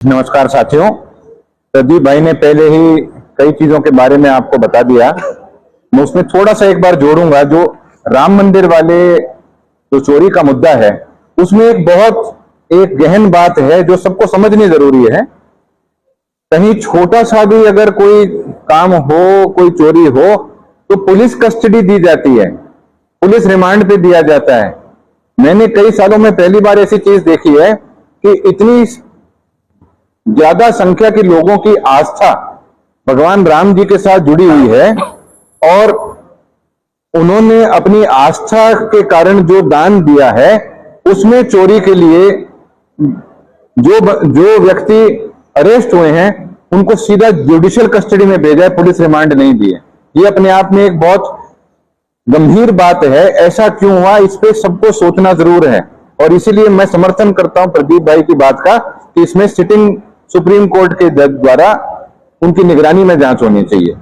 नमस्कार साथियों। प्रदीप भाई ने पहले ही कई चीजों के बारे में आपको बता दिया। मैं उसमें थोड़ा सा एक बार जोड़ूंगा। जो राम मंदिर वाले जो चोरी का मुद्दा है, उसमें एक गहन बात है जो सबको समझनी जरूरी है। कहीं छोटा सा भी अगर कोई काम हो, कोई चोरी हो, तो पुलिस कस्टडी दी जाती है, पुलिस रिमांड पे दिया जाता है। मैंने कई सालों में पहली बार ऐसी चीज देखी है कि इतनी ज्यादा संख्या के लोगों की आस्था भगवान राम जी के साथ जुड़ी हुई है और उन्होंने अपनी आस्था के कारण जो दान दिया है, उसमें चोरी के लिए जो व्यक्ति अरेस्ट हुए हैं उनको सीधा जुडिशियल कस्टडी में भेजा है, पुलिस रिमांड नहीं दी है। ये अपने आप में एक बहुत गंभीर बात है। ऐसा क्यों हुआ, इस पे सबको सोचना जरूर है। और इसीलिए मैं समर्थन करता हूं प्रदीप भाई की बात का कि इसमें सिटिंग सुप्रीम कोर्ट के जज द्वारा उनकी निगरानी में जांच होनी चाहिए।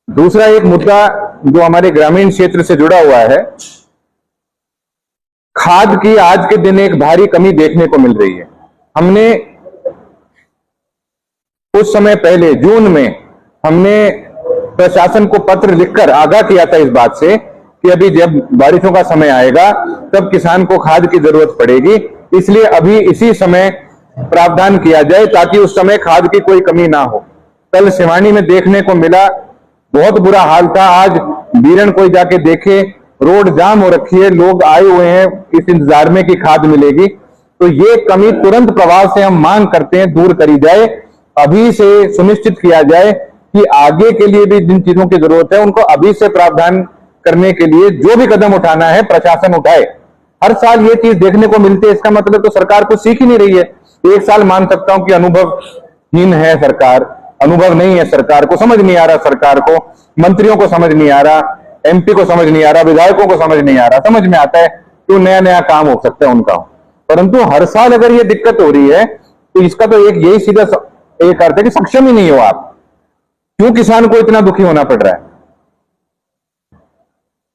दूसरा एक मुद्दा जो हमारे ग्रामीण क्षेत्र से जुड़ा हुआ है, खाद की आज के दिन एक भारी कमी देखने को मिल रही है। हमने कुछ समय पहले जून में हमने प्रशासन को पत्र लिखकर आगाह किया था इस बात से कि अभी जब बारिशों का समय आएगा तब किसान को खाद की जरूरत पड़ेगी, इसलिए अभी इसी समय प्रावधान किया जाए ताकि उस समय खाद की कोई कमी ना हो। कल सिवानी में देखने को मिला, बहुत बुरा हाल था। आज बीरन कोई जाके देखे, रोड जाम हो रखी है, लोग आए हुए हैं इस इंतजार में कि खाद मिलेगी। तो ये कमी तुरंत प्रभाव से हम मांग करते हैं दूर करी जाए। अभी से सुनिश्चित किया जाए कि आगे के लिए भी जिन चीजों की जरूरत है उनको अभी से प्रावधान करने के लिए जो भी कदम उठाना है प्रशासन उठाए। हर साल ये चीज देखने को मिलती है, इसका मतलब तो सरकार कुछ सीख ही नहीं रही है। एक साल मान सकता हूं कि अनुभवहीन है सरकार, अनुभव नहीं है सरकार को, समझ नहीं आ रहा सरकार को, मंत्रियों को समझ नहीं आ रहा, एमपी को समझ नहीं आ रहा, विधायकों को समझ नहीं आ रहा। समझ में आता है तो नया नया काम हो सकता है उनका, परंतु हर साल अगर ये दिक्कत हो रही है तो इसका तो एक यही सीधा एक अर्थ है कि सक्षम ही नहीं हो आप। क्यों किसान को इतना दुखी होना पड़ रहा है?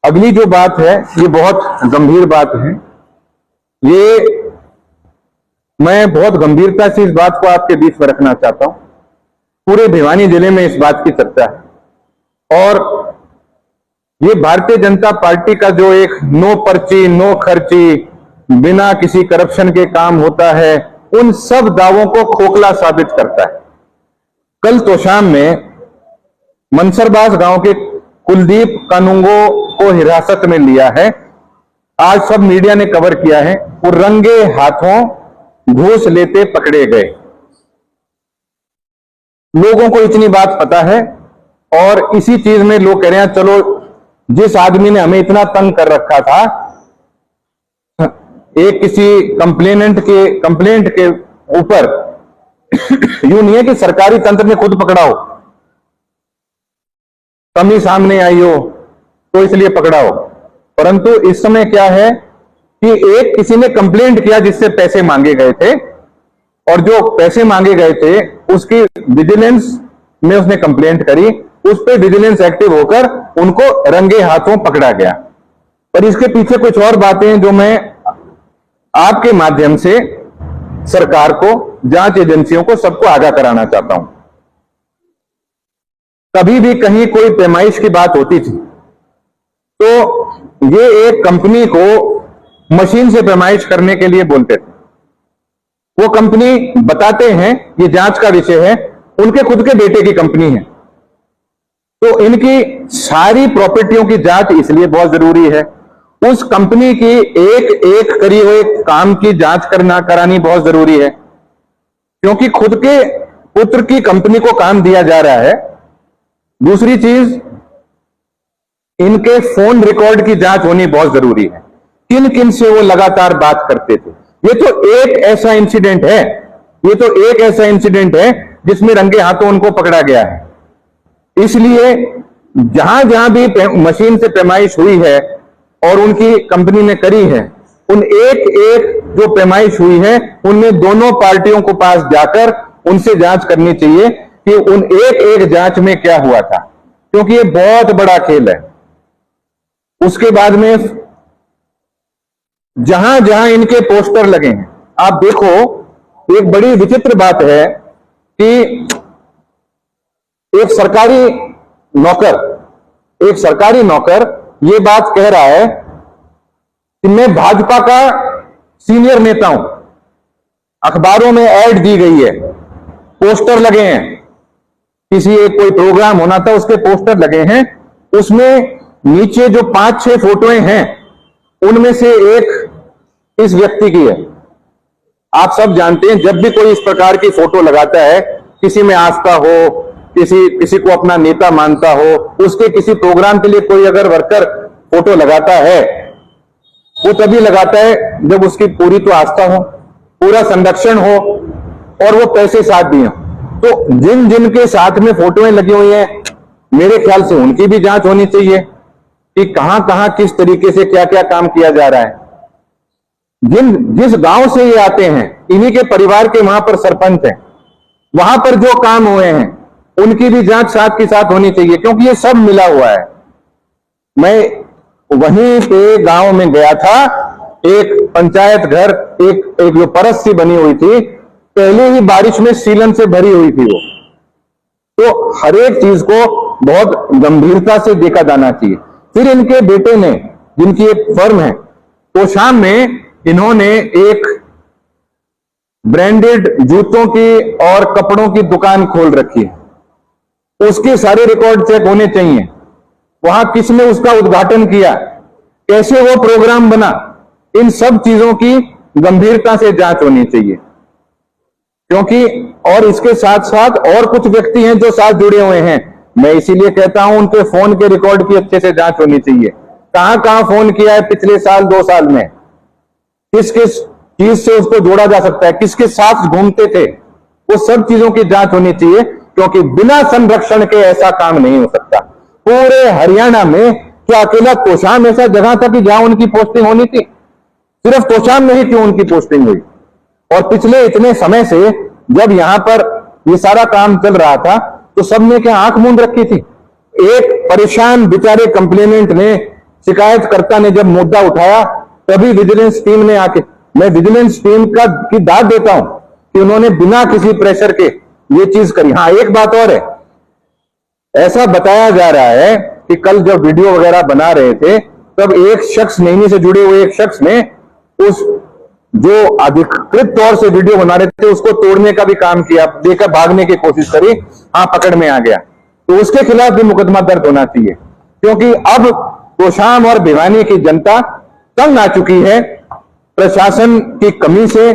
अगली जो बात है ये बहुत गंभीर बात है। ये मैं बहुत गंभीरता से इस बात को आपके बीच में रखना चाहता हूं। पूरे भिवानी जिले में इस बात की चर्चा है और ये भारतीय जनता पार्टी का जो एक नो पर्ची नो खर्ची बिना किसी करप्शन के काम होता है, उन सब दावों को खोखला साबित करता है। कल तोशाम में मनसरबास गांव के कुलदीप कानूंगो को हिरासत में लिया है। आज सब मीडिया ने कवर किया है। वो रंगे हाथों घूस लेते पकड़े गए। लोगों को इतनी बात पता है और इसी चीज में लोग कह रहे हैं चलो जिस आदमी ने हमें इतना तंग कर रखा था, एक किसी कंप्लेंट के ऊपर यूं नहीं है कि सरकारी तंत्र ने खुद पकड़ा हो, कमी सामने आई हो तो इसलिए पकड़ा हो, परंतु इस समय क्या है कि एक किसी ने कंप्लेंट किया जिससे पैसे मांगे गए थे और जो पैसे मांगे गए थे उसकी विजिलेंस में उसने कंप्लेंट करी, उस पर विजिलेंस एक्टिव होकर उनको रंगे हाथों पकड़ा गया। पर इसके पीछे कुछ और बातें हैं जो मैं आपके माध्यम से सरकार को, जांच एजेंसियों को, सबको आगाह कराना चाहता हूं। कभी भी कहीं कोई पैमाइश की बात होती थी तो ये एक कंपनी को मशीन से पैमाइश करने के लिए बोलते थे। वो कंपनी बताते हैं ये जांच का विषय है, उनके खुद के बेटे की कंपनी है, तो इनकी सारी प्रॉपर्टियों की जांच इसलिए बहुत जरूरी है। उस कंपनी की एक एक करी हुए काम की जांच करानी बहुत जरूरी है, क्योंकि खुद के पुत्र की कंपनी को काम दिया जा रहा है। दूसरी चीज, इनके फोन रिकॉर्ड की जांच होनी बहुत जरूरी है, किन किन से वो लगातार बात करते थे। ये तो एक ऐसा इंसिडेंट है, जिसमें रंगे हाथों उनको पकड़ा गया है। इसलिए जहां जहां भी मशीन से पैमाइश हुई है और उनकी कंपनी ने करी है, उन एक एक जो पैमाइश हुई है उनमें दोनों पार्टियों को पास जाकर उनसे जांच करनी चाहिए कि उन एक एक जांच में क्या हुआ था, क्योंकि ये बहुत बड़ा खेल है। उसके बाद में जहां जहां इनके पोस्टर लगे हैं, आप देखो एक बड़ी विचित्र बात है कि एक सरकारी नौकर ये बात कह रहा है कि मैं भाजपा का सीनियर नेता हूं। अखबारों में ऐड दी गई है, पोस्टर लगे हैं, किसी एक कोई प्रोग्राम होना था उसके पोस्टर लगे हैं, उसमें नीचे जो 5-6 फोटोएं हैं उनमें से एक इस व्यक्ति की है। आप सब जानते हैं जब भी कोई इस प्रकार की फोटो लगाता है, किसी में आस्था हो, किसी को अपना नेता मानता हो, उसके किसी प्रोग्राम के लिए कोई अगर वर्कर फोटो लगाता है, वो तभी लगाता है जब उसकी पूरी तो आस्था हो, पूरा संरक्षण हो और वो पैसे साथ दिए। तो जिन जिन के साथ में फोटोएं लगी हुई हैं, मेरे ख्याल से उनकी भी जांच होनी चाहिए कि कहां कहां किस तरीके से क्या क्या काम किया जा रहा है। जिस गांव से ये आते हैं, इन्हीं के परिवार के वहां पर सरपंच हैं, वहां पर जो काम हुए हैं उनकी भी जांच साथ के साथ होनी चाहिए, क्योंकि ये सब मिला हुआ है। मैं वहीं पे गांव में गया था, एक पंचायत घर, एक जो परस सी बनी हुई थी, पहले ही बारिश में सीलन से भरी हुई थी वो। तो हर एक चीज को बहुत गंभीरता से देखा जाना चाहिए। फिर इनके बेटे ने, जिनकी एक फर्म है तोशाम में, इन्होंने एक ब्रांडेड जूतों की और कपड़ों की दुकान खोल रखी है। उसके सारे रिकॉर्ड चेक होने चाहिए। वहां किसने उसका उद्घाटन किया, कैसे वो प्रोग्राम बना, इन सब चीजों की गंभीरता से जांच होनी चाहिए। क्योंकि और इसके साथ साथ और कुछ व्यक्ति हैं जो साथ जुड़े हुए हैं। मैं इसीलिए कहता हूं उनके फोन के रिकॉर्ड की अच्छे से जांच होनी चाहिए। कहां कहां फोन किया है पिछले साल 2 साल में, किस किस चीज से उसको जोड़ा जा सकता है, किसके साथ घूमते थे, वो सब चीजों की जांच होनी चाहिए। क्योंकि बिना संरक्षण के ऐसा काम नहीं हो सकता। पूरे हरियाणा में क्या अकेला तोशाम ऐसा जगह था कि जहां उनकी पोस्टिंग होनी थी? सिर्फ तोशाम में ही क्यों उनकी पोस्टिंग हुई? और पिछले इतने समय से जब यहां पर ये सारा काम चल रहा था तो सबने क्या आंख मूंद रखी थी? एक परेशान बेचारे कंप्लेनेंट ने, शिकायतकर्ता ने जब मुद्दा उठाया, तभी विजिलेंस टीम ने आके, मैं विजिलेंस टीम की दाद देता हूं कि उन्होंने बिना किसी प्रेशर के ये चीज करी। हाँ, एक बात और है, ऐसा बताया जा रहा है कि कल जब वीडियो वगैरह बना रहे थे तब एक शख्स, नैनी से जुड़े हुए एक शख्स ने उस जो अधिकृत तौर से वीडियो बना रहे थे उसको तोड़ने का भी काम किया, देखकर भागने की कोशिश करी, हाँ पकड़ में आ गया। तो उसके खिलाफ भी मुकदमा दर्ज होना चाहिए। क्योंकि अब तोशाम और भिवानी की जनता तंग आ चुकी है, प्रशासन की कमी से,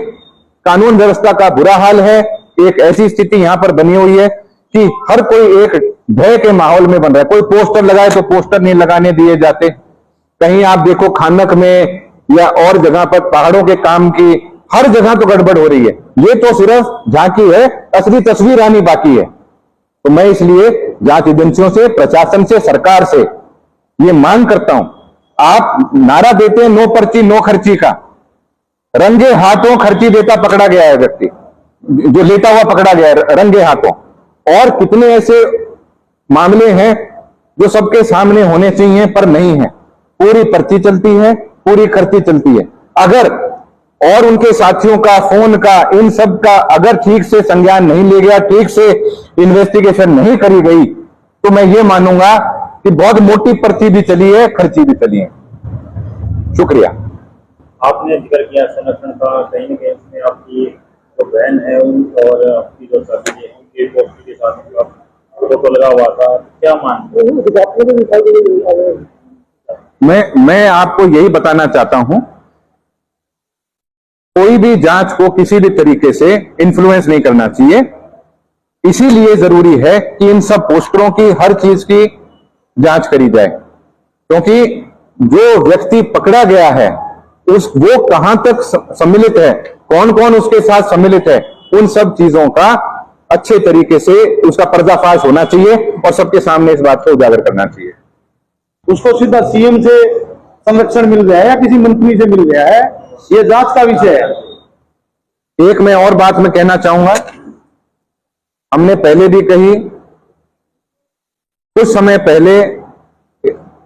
कानून व्यवस्था का बुरा हाल है। एक ऐसी स्थिति यहां पर बनी हुई है कि हर कोई एक भय के माहौल में बन रहा है। कोई पोस्टर लगाए तो पोस्टर नहीं लगाने दिए जाते। कहीं आप देखो खानक में या और जगह पर पहाड़ों के काम की हर जगह तो गड़बड़ हो रही है। ये तो सिर्फ झांकी है, असली तस्वीर आनी बाकी है। तो मैं इसलिए जांच एजेंसियों से, प्रशासन से, सरकार से ये मांग करता हूं, आप नारा देते हैं नो पर्ची नो खर्ची का, रंगे हाथों खर्ची देता पकड़ा गया है व्यक्ति, जो लेता हुआ पकड़ा गया है रंगे हाथों। और कितने ऐसे मामले हैं जो सबके सामने होने चाहिए पर नहीं है। पूरी पर्ची चलती है, पूरी खर्ची चलती है। अगर और उनके साथियों का, फोन का, इन सब का अगर ठीक से संज्ञान नहीं लिया गया, ठीक से इन्वेस्टिगेशन नहीं करी गई, तो मैं ये मानूंगा कि बहुत मोटी पर्ची भी चली है, खर्ची भी चली है। शुक्रिया। आपने जिक्र किया संरक्षण का, कहीं न कहीं उसमें आपकी जो बहन है और आपकी जो साथी है उनके पोस्टर के साथ फोटो लगा हुआ था, क्या मानते हो? मैं आपको यही बताना चाहता हूं, कोई भी जांच को किसी भी तरीके से इन्फ्लुएंस नहीं करना चाहिए। इसीलिए जरूरी है कि इन सब पोस्टरों की, हर चीज की जांच करी जाए। क्योंकि जो व्यक्ति पकड़ा गया है वो कहां तक सम्मिलित है, कौन कौन उसके साथ सम्मिलित है, उन सब चीजों का अच्छे तरीके से उसका पर्दाफाश होना चाहिए और सबके सामने इस बात को उजागर करना चाहिए। उसको सीधा सीएम से संरक्षण मिल गया है या किसी मंत्री से मिल गया है, ये जांच का विषय है। एक मैं और बात मैं कहना चाहूंगा, हमने पहले भी कही, कुछ समय पहले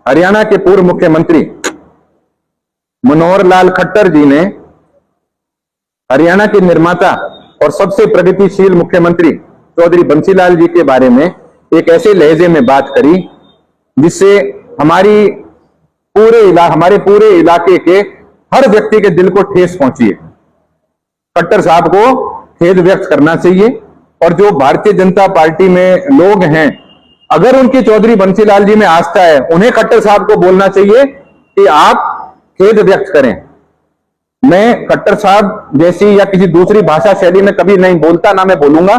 हरियाणा के पूर्व मुख्यमंत्री मनोहर लाल खट्टर जी ने हरियाणा के निर्माता और सबसे प्रगतिशील मुख्यमंत्री चौधरी बंसीलाल जी के बारे में एक ऐसे लहजे में बात करी जिससे हमारे पूरे इलाके के हर व्यक्ति के दिल को ठेस पहुंची है। खट्टर साहब को खेद व्यक्त करना चाहिए और जो भारतीय जनता पार्टी में लोग हैं, अगर उनकी चौधरी बंसीलाल जी में आस्था है, उन्हें खट्टर साहब को बोलना चाहिए कि आप खेद व्यक्त करें। मैं खट्टर साहब जैसी या किसी दूसरी भाषा शैली में कभी नहीं बोलता, ना मैं बोलूंगा,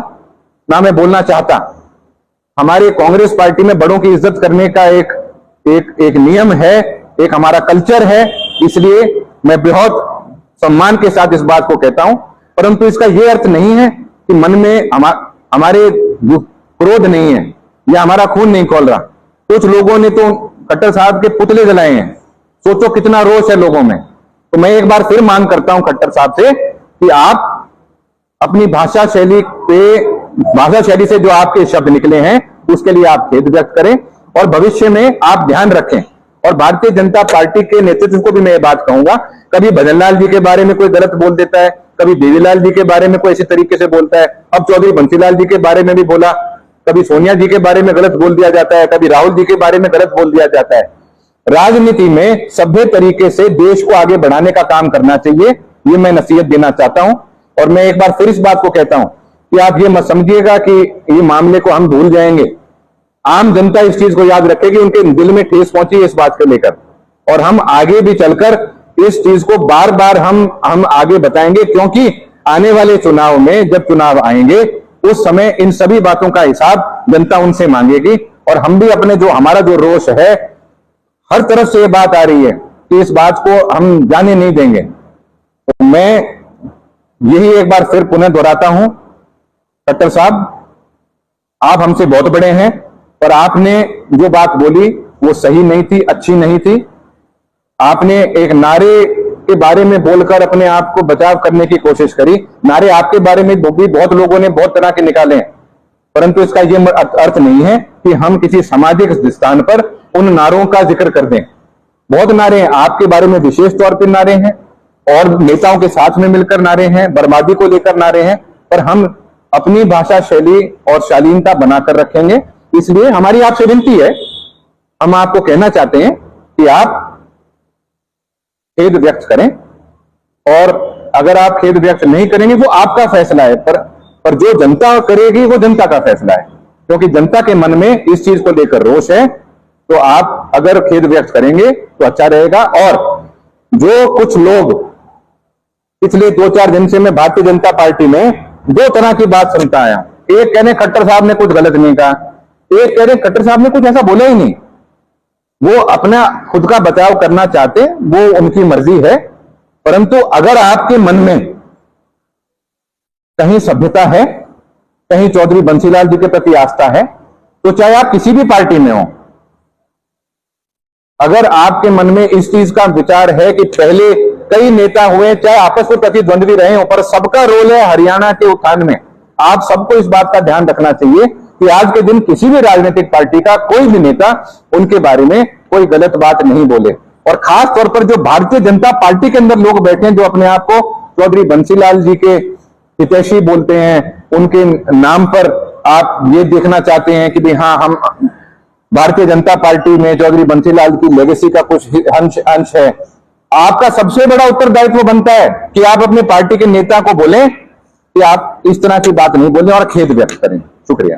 ना मैं बोलना चाहता। हमारे कांग्रेस पार्टी में बड़ों की इज्जत करने का एक नियम है, एक हमारा कल्चर है, इसलिए मैं बहुत सम्मान के साथ इस बात को कहता हूं। परंतु इसका यह अर्थ नहीं है कि मन में हमारे क्रोध नहीं है या हमारा खून नहीं खौल रहा। कुछ लोगों ने तो खट्टर साहब के पुतले जलाए हैं, सोचो कितना रोष है लोगों में। तो मैं एक बार फिर मांग करता हूं खट्टर साहब से कि आप अपनी भाषा शैली से जो आपके शब्द निकले हैं उसके लिए आप खेद व्यक्त करें और भविष्य में आप ध्यान रखें। और भारतीय जनता पार्टी के नेतृत्व को भी मैं ये बात कहूंगा, कभी भजनलाल जी के बारे में कोई गलत बोल देता है, कभी देवीलाल जी के बारे में कोई इसी तरीके से बोलता है, अब चौधरी बंसीलाल जी के बारे में भी बोला, कभी सोनिया जी के बारे में गलत बोल दिया जाता है, कभी राहुल जी के बारे में गलत बोल दिया जाता है। राजनीति में सभ्य तरीके से देश को आगे बढ़ाने का काम करना चाहिए, ये मैं नसीहत देना चाहता हूं। और मैं एक बार फिर इस बात को कहता हूं कि आप ये मत समझिएगा कि ये मामले को हम भूल जाएंगे। आम जनता इस चीज को याद रखेगी, उनके दिल में ठेस पहुंची है इस बात को लेकर, और हम आगे भी चलकर इस चीज को बार बार हम आगे बताएंगे, क्योंकि आने वाले चुनाव में जब चुनाव आएंगे उस समय इन सभी बातों का हिसाब जनता उनसे मांगेगी। और हम भी अपने हमारा जो रोष है, हर तरफ से ये बात आ रही है कि इस बात को हम जाने नहीं देंगे। तो मैं यही एक बार फिर पुनः दोहराता हूं, खट्टर साहब आप हमसे बहुत बड़े हैं, पर आपने जो बात बोली वो सही नहीं थी, अच्छी नहीं थी। आपने एक नारे के बारे में बोलकर अपने आप को बचाव करने की कोशिश करी। नारे आपके बारे में भी बहुत लोगों ने बहुत तरह के निकाले हैं, परंतु इसका यह अर्थ नहीं है कि हम किसी सामाजिक स्थान पर उन नारों का जिक्र कर दें। बहुत नारे हैं आपके बारे में, विशेष तौर पर नारे हैं और नेताओं के साथ में मिलकर नारे हैं, बर्बादी को लेकर नारे हैं, पर हम अपनी भाषा शैली और शालीनता बनाकर रखेंगे। इसलिए हमारी आपसे विनती है, हम आपको कहना चाहते हैं कि आप खेद व्यक्त करें, और अगर आप खेद व्यक्त नहीं करेंगे वो आपका फैसला है, पर जो जनता करेगी वो जनता का फैसला है, क्योंकि जनता के मन में इस चीज को लेकर रोष है। तो आप अगर खेद व्यक्त करेंगे तो अच्छा रहेगा। और जो कुछ लोग पिछले 2-4 दिन से मैं भारतीय जनता पार्टी में दो तरह की बात सुनता आया, एक कह रहे खट्टर साहब ने कुछ गलत नहीं कहा, एक कह रहे खट्टर साहब ने कुछ ऐसा बोला ही नहीं। वो अपना खुद का बचाव करना चाहते, वो उनकी मर्जी है। परंतु अगर आपके मन में कहीं सभ्यता है, कहीं चौधरी बंसीलाल जी के प्रति आस्था है, तो चाहे आप किसी भी पार्टी में हो, अगर आपके मन में इस चीज का विचार है कि पहले कई नेता हुए, चाहे आपस में प्रतिद्वंद्वी रहे हो, पर सबका रोल है हरियाणा के उत्थान में। आप सबको इस बात का ध्यान रखना चाहिए कि आज के दिन किसी भी राजनीतिक पार्टी का कोई भी नेता उनके बारे में कोई गलत बात नहीं बोले। और खास तौर पर जो भारतीय जनता पार्टी के अंदर लोग बैठे हैं, जो अपने आप को चौधरी बंसीलाल जी के हितैषी बोलते हैं, उनके नाम पर आप ये देखना चाहते हैं कि भाई हाँ, हम भारतीय जनता पार्टी में चौधरी बंसीलाल की लेगेसी का कुछ अंश है। आपका सबसे बड़ा उत्तरदायित्व बनता है कि आप अपने पार्टी के नेता को बोलें कि आप इस तरह की बात नहीं बोलें और खेद व्यक्त करें। शुक्रिया।